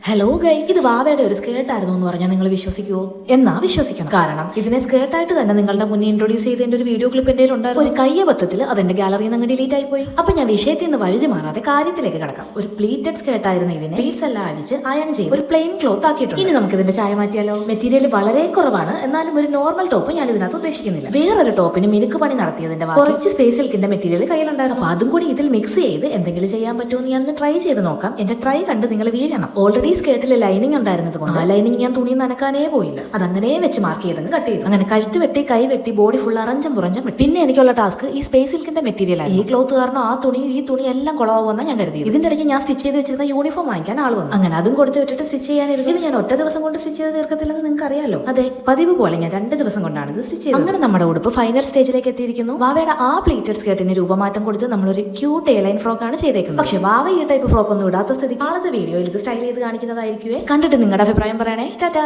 Hello guys, ഇത് വാവയുടെ ഒരു skirt ആയിരുന്നു എന്ന് പറഞ്ഞാൽ നിങ്ങൾ വിശ്വസിക്കുവോ? എന്നാ വിശ്വസിക്കണം. കാരണം ഇതിനെ സ്കേർട്ടായിട്ട് തന്നെ നിങ്ങളുടെ മുന്നേ ഇൻട്രോഡ്യൂസ് ചെയ്തതിന്റെ ഒരു വീഡിയോ ക്ലിപ്പ് എന്റെ ഉണ്ടായിരുന്നു. ഒരു കയ്യബദ്ധത്തിൽ അതെന്റെ ഗാലറിയിൽ നിന്ന് ഡിലീറ്റ് ആയി പോയി. അപ്പൊ ഞാൻ വിഷയത്തിൽ നിന്ന് വഴുതി മാറാതെ കാര്യത്തിലേക്ക് കിടക്കാം. ഒരു പ്ലീറ്റഡ് സ്കേർട്ട് ആയിരുന്നു. ഇതിനെ പ്ലീറ്റ്സ് എല്ലാം അഴിച്ച് അയൺ ചെയ്ത് ഒരു പ്ലെയിൻ ക്ലോത്ത് ആക്കിയിട്ടുണ്ട്. ഇനി നമുക്ക് ഇതിന്റെ ചായ മാറ്റിയാലോ? മെറ്റീരിയൽ വളരെ കുറവാണ്, എന്നാലും ഒരു നോർമൽ ടോപ്പ് ഞാൻ ഇതിനകത്ത് ഉദ്ദേശിക്കുന്നില്ല. വേറൊരു ടോപ്പിന് മിനുക്ക് പണി നടത്തിയതിന്റെ കുറച്ച് സ്പേസ് സിൽക്കിന്റെ മെറ്റീരിയൽ കയ്യിലുണ്ടായിരുന്നു. അപ്പൊ അതും കൂടി ഇതിൽ മിക്സ് ചെയ്ത് എന്തെങ്കിലും ചെയ്യാൻ പറ്റുമോ എന്ന് ഞാൻ ട്രൈ ചെയ്ത് നോക്കാം. എന്റെ ട്രൈ കണ്ട് നിങ്ങൾ വീഴണം. ഓൾറെഡി സ്കേർട്ടിൽ ലൈനിങ് ഉണ്ടായിരുന്നത് കൊണ്ട് ആ ലൈനിങ് ഞാൻ തുണി നനക്കാനേ പോയില്ല. അതങ്ങനെ വെച്ച് മാർക്ക് ചെയ്തങ്ങ് കട്ട് ചെയ്തു. അങ്ങനെ കഴുത്ത് വെട്ടി, കൈ വെട്ടി, ബോഡി ഫുൾ അറഞ്ചം പുറഞ്ചം വെട്ടി. പിന്നെ എനിക്കുള്ള ടാസ്ക് ഈ സ്പേസ് സിൽക്കിന്റെ മെറ്റീരിയൽ ആയി. ഈ ക്ലോത്ത് കാരണം ആ തുണി ഈ തുണി എല്ലാം കുളവാകുമെന്നാണ് ഞാൻ കരുതി. ഇതിന്റെ ഇടയ്ക്ക് ഞാൻ സ്റ്റിച്ച് ചെയ്ത് വെച്ചിരുന്ന യൂണിഫോം വാങ്ങിക്കാൻ ആൾ വന്നു. അങ്ങനെ അതും കൊടുത്ത് വിട്ടിട്ട് സ്റ്റിച്ച് ചെയ്യാനിരുന്നു. ഇത് ഞാൻ ഒറ്റ ദിവസം കൊണ്ട് സ്റ്റിച്ച് ചെയ്ത് തീർക്കത്തില്ലെന്ന് നിങ്ങൾക്ക് അറിയാലോ. അതെ, പതിവ് പോലെ ഞാൻ 2 ദിവസം കൊണ്ടാണ് ഇത് സ്റ്റിച്ച് ചെയ്തത്. അങ്ങനെ നമ്മുടെ ഉടുപ്പ് ഫൈനൽ സ്റ്റേജിലേക്ക് എത്തിയിരിക്കുന്നു. വാവയുടെ ആ പ്ലീറ്റഡ് സ്കേർട്ടിന് രൂപമാറ്റം കൊടുത്ത് നമ്മളൊരു ക്യൂട്ട് എയർലൈൻ ഫ്രോക്ക് ആണ് ചെയ്തേക്കുന്നത്. പക്ഷെ വാവ ഈ ടൈപ്പ് ഫ്രോക്ക് ഒന്നും ഇടാത്ത സ്ഥിതി ആളത്തെ വീഡിയോയിൽ ഇത് സ്റ്റൈൽ ചെയ്ത് കാണിക്കുന്നതായിരിക്കുവേ. കണ്ടിട്ട് നിങ്ങളുടെ അഭിപ്രായം പറയണേ. ടാറ്റാ.